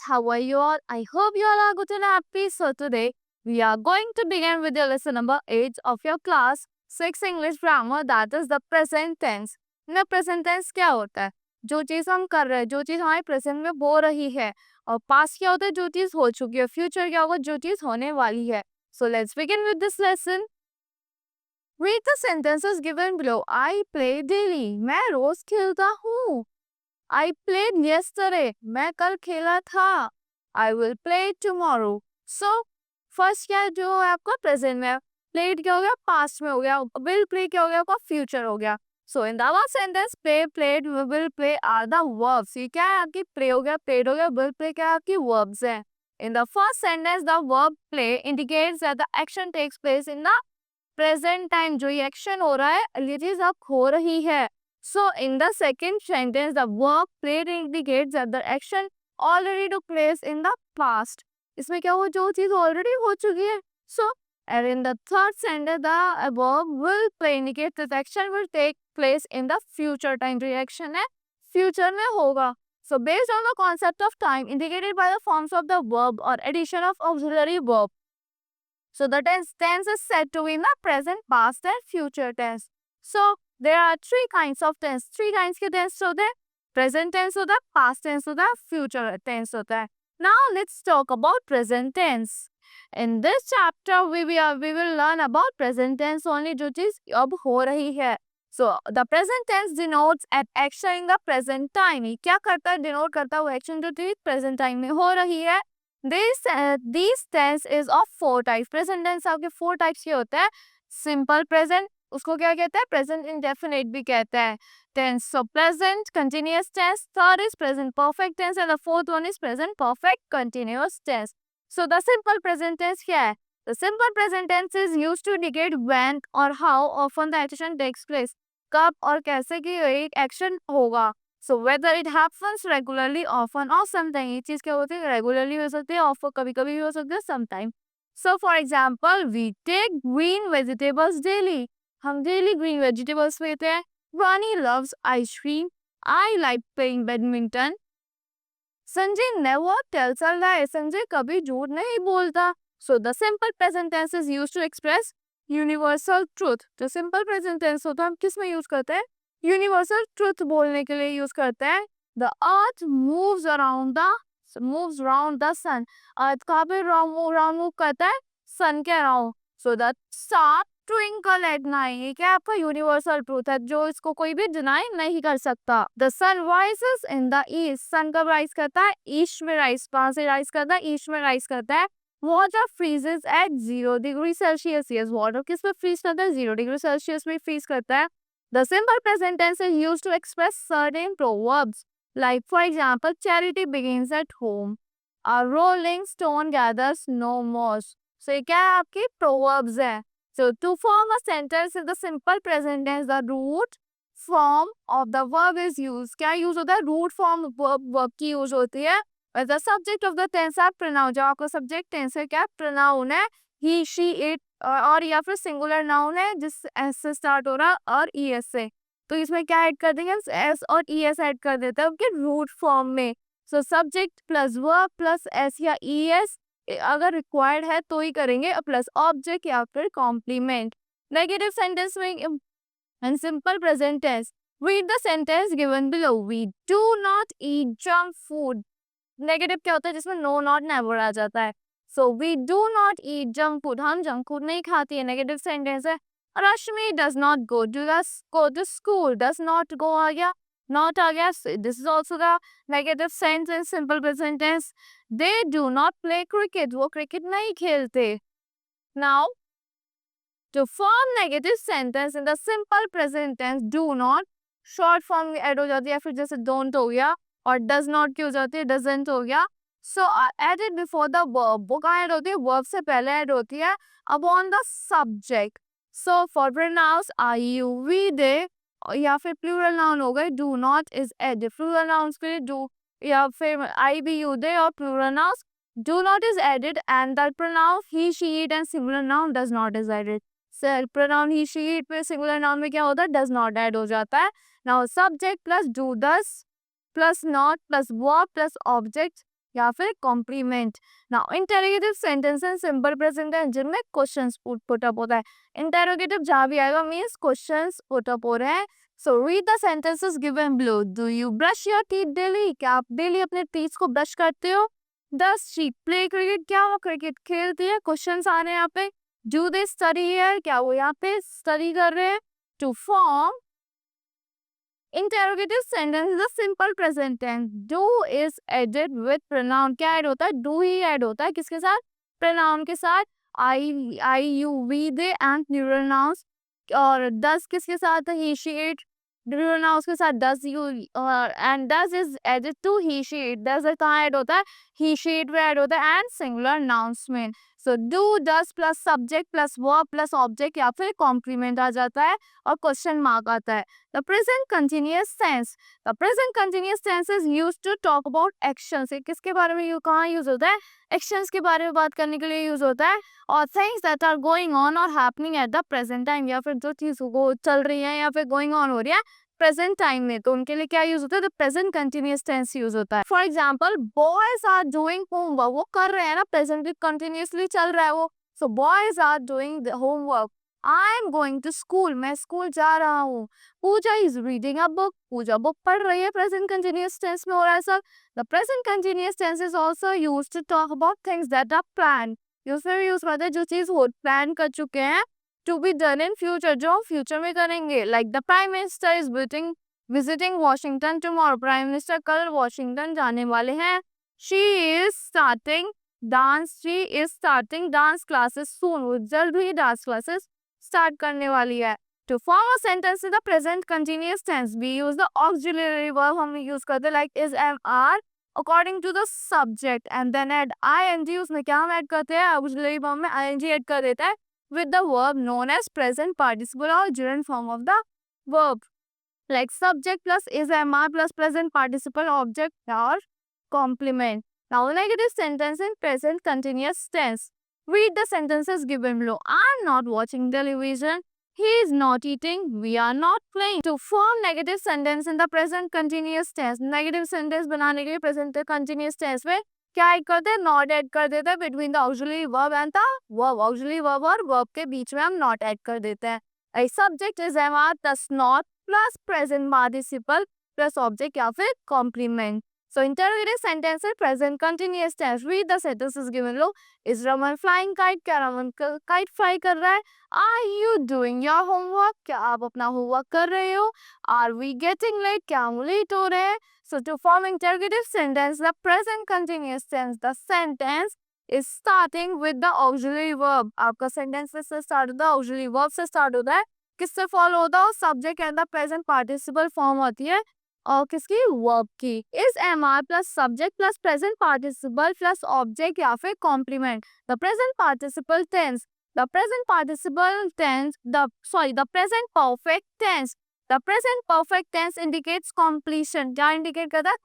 how are you all? I hope you all are good and happy. So today we are going to begin with your lesson number 8 of your class 6 English grammar, that is the present tense. ना present tense क्या होता है? जो चीज़ हम कर रहे हैं, जो चीज़ हमारे present में हो रही है, और past क्या होता है? जो चीज़ हो चुकी है. Future क्या होगा? जो चीज़ होने वाली है. So let's begin with this lesson. Read the sentences given below. I play daily. मैं रोज खेलता हूँ. I played yesterday. मैं कल खेला था. I will play tomorrow. So first क्या है जो है आपका present में, played क्या हो गया? Past में हो गया. Will play क्या हो गया? आपका future हो गया. So in the above sentence, play, played, will play are the verbs. ये क्या है आपकी? Play हो गया, played हो गया, will play क्या है आपकी? Verbs है. In the first sentence, the verb play indicates that the action takes place in the present time. जो ये action हो रहा है, ये चीज अब हो रही है. So in the second sentence, the verb played indicates that the action already took place in the past. इसमें क्या हुआ? जो चीज already हो चुकी है. So and in the third sentence, the verb will play indicates that action will take place in the future time. जो action है future में होगा. So based on the concept of time indicated by the forms of the verb or addition of auxiliary verb. So the tense is said to be in the present, past and future tense. So there are three kinds of tense. Three kinds के tense होते हैं. Present tense होता है, past tense होता है, future tense होता है. Now let's talk about present tense. In this chapter we will learn about present tense only, जो चीज अब हो रही है. So the present tense denotes an action in the present time. ये क्या करता है? Denote करता है वो action जो चीज present time में हो रही है. These tense is of four types. Present tense आपके four types के होते हैं. Simple present, उसको क्या कहते हैं? Present indefinite भी कहते हैं. Tense, so present continuous tense. Third is present perfect tense and the fourth one is present perfect continuous tense. So the simple present tense क्या है? The simple present tense is used to indicate when or how often the action takes place. कब और कैसे की एक action होगा. So whether it happens regularly, often or sometime. ये चीज क्या होती है? Regularly हो सकती है, often कभी-कभी भी हो सकती है, sometime. So for example, we take green vegetables daily. हम daily green vegetables लेते हैं. Ronnie loves ice cream. I like playing badminton. Sanjay never tells a lie. Sanjay कभी झूठ नहीं बोलता. So the simple present tense is used to express universal truth. जो simple present tense होता है हम किस में यूज करते हैं? यूनिवर्सल ट्रुथ बोलने के लिए यूज करते हैं. The earth moves around the sun. Earth कहाँ पे राउंड मूव करता है? सन के around. So the star twinkle at night. ये क्या आपका यूनिवर्सल ट्रूथ है जो इसको कोई भी डिनाई नहीं कर सकता. The sun rises in the east. Sun कब राइज करता है? ईस्ट में राइज. कहाँ से राइज करता है? ईस्ट में राइज करता है. Water freezes at 0 degree Celsius. Yes, water किस पे फ्रीज करता है? 0 डिग्री सेल्सियस में फ्रीज करता है. The simple present tense is used to express certain proverbs. Like for example, charity begins at home. A rolling stone gathers no moss. So ये क्या है आपकी proverbs है. So to form a sentence in the simple present tense, the root form of the verb is used. क्या use होता है? Root form verb की use होती है. As the subject of the tense are pronoun. जो आपका subject tense है क्या? Pronoun है. He, she, it. और या फिर सिंगुलर नाउन है जिस एस से स्टार्ट हो रहा और ई एस से. तो इसमें क्या ऐड कर देंगे? एस और ई एस ऐड कर देते हैं उनके रूट फॉर्म में. So subject plus verb plus S या ई एस अगर रिक्वायर्ड है तो ही करेंगे, प्लस ऑब्जेक्ट या फिर कॉम्प्लीमेंट. नेगेटिव सेंटेंस में and simple present tense. Read the sentence given below. We do not eat junk food. Negative क्या होता है? जिसमें नो नॉट नेवर आ जाता है. So we do not eat junk food. हम junk food नहीं खाती है. Negative sentence है. Rashmi does not go to school. Does not go आ गया. Not आ गया. So this is also the negative sentence. Simple present tense. They do not play cricket. वो cricket नहीं खेलते. Now to form negative sentence in the simple present tense, do not short form add हो जाती है, फिर जैसे don't हो गया और does not की हो जाती है, doesn't हो गया. So added before the verb. वो कहाँ add होती है? Verb से पहले add होती है upon the subject. So for pronouns I, you, we, they या फिर plural noun हो गए do not is added. Plural nouns के लिए do या फिर I, be, you, they और plural nouns do not is added and the pronoun he, she, it and singular noun does not is added. So pronoun he, she, it पे singular noun में क्या होता है? Does not add हो जाता है. Now subject plus do, does plus not plus verb plus object या फिर complement. Now interrogative sentence and simple present tense जिनमें क्वेश्चंस पुट अप होता है। इंटेरोगेटिव जहाँ भी आएगा मींस क्वेश्चंस पुट अप हो रहे हैं। So read the sentences given below. Do you brush your teeth daily? क्या आप डेली अपने टीथ को ब्रश करते हो? Does she play cricket? क्या वो क्रिकेट खेलती है? क्वेश्चंस आ रहे हैं यहाँ पे। Do they study here? क्या वो यहाँ पे स्टडी कर रहे हैं? To form interrogative sentence is a simple present tense. Do is added with pronoun. क्या ऐड होता है? Do ही ऐड होता है किसके साथ? pronoun के साथ। I, you, we, they and plural nouns. और does किसके साथ है? He, she, it. plural nouns के साथ does, you and does is added to he, she, it. does कहाँ ऐड होता है? He, she, it में ऐड होता है and singular nouns में। So do, does plus subject plus verb plus object या फिर complement आ जाता है और question mark आता है। The present continuous tense. The present continuous tense is used to talk about actions. ये किसके बारे में कहाँ यूज होता है? Actions के बारे में बात करने के लिए यूज होता है। और things that are going on or happening at the present time या फिर जो चीज वो चल रही है या फिर going on हो रही है प्रेजेंट टाइम में, तो उनके लिए क्या यूज होता है? तो प्रेजेंट कंटिन्यूअस टेंस यूज होता है। For example boys are doing homework, वो कर रहे हैं ना, प्रेजेंट कंटिन्यूअसली चल रहा है वो। So boys are doing homework. I am going to school, मैं स्कूल जा रहा हूँ। Pooja is reading a book, Pooja book पढ़ रही है। प्रेजेंट कंटिन्यूअस टेंस में हो रहा है सब। The present continuous tense is also use to talk about things that are plan. उसमें भी यूज करते हैं जो चीज वो प्लान कर चुके हैं to be done in future, जो फ्यूचर में करेंगे। Like the prime minister is visiting Washington tomorrow, prime minister कल वॉशिंगटन जाने वाले हैं। She is starting dance classes soon, वो जल्द ही डांस क्लासेस स्टार्ट करने वाली है। To form a sentence in the present continuous tense we use the auxiliary verb, हम यूज करते हैं like is, am, are according to the subject and then add ing। उसमें क्या हम ऐड करते हैं? ऑक्सिलरी वर्ब में ing ऐड कर देता है with the verb known as present participle or gerund form of the verb, like subject plus is, mr plus present participle object or complement. Now negative sentence in present continuous tense. Read the sentences given below. I am not watching television. He is not eating. We are not playing. To form negative sentence in the present continuous tense, negative sentence बनाने के लिए present continuous tense में क्या add करते हैं? Not add कर देते हैं between the auxiliary verb and the verb. Auxiliary verb और वर्ब के बीच में हम नॉट ऐड कर देते हैं। A subject is am are plus not plus present participle plus object या फिर कॉम्प्लीमेंट। सो इंटरोगेटिव सेंटेंस है present continuous tense. Read the sentences given लो। Is Raman flying kite? क्या रमन काइट फ्लाई कर रहा है? Are you doing your homework? क्या आप अपना होमवर्क कर रहे हो? Are we getting late? क्या हम लेट हो रहे हैं? So to form interrogative sentence, the present continuous tense, the sentence is starting with the auxiliary verb. आपका sentence से start होता है, auxiliary verb से start होता है। किससे follow होता है? subject and the present participle form होती है और किसकी? verb की। is, mr plus subject plus present participle plus object या फिर complement. The present participle tense, the present participle tense, the present perfect tense. The present perfect tense indicates completion. क्या indicate करता है?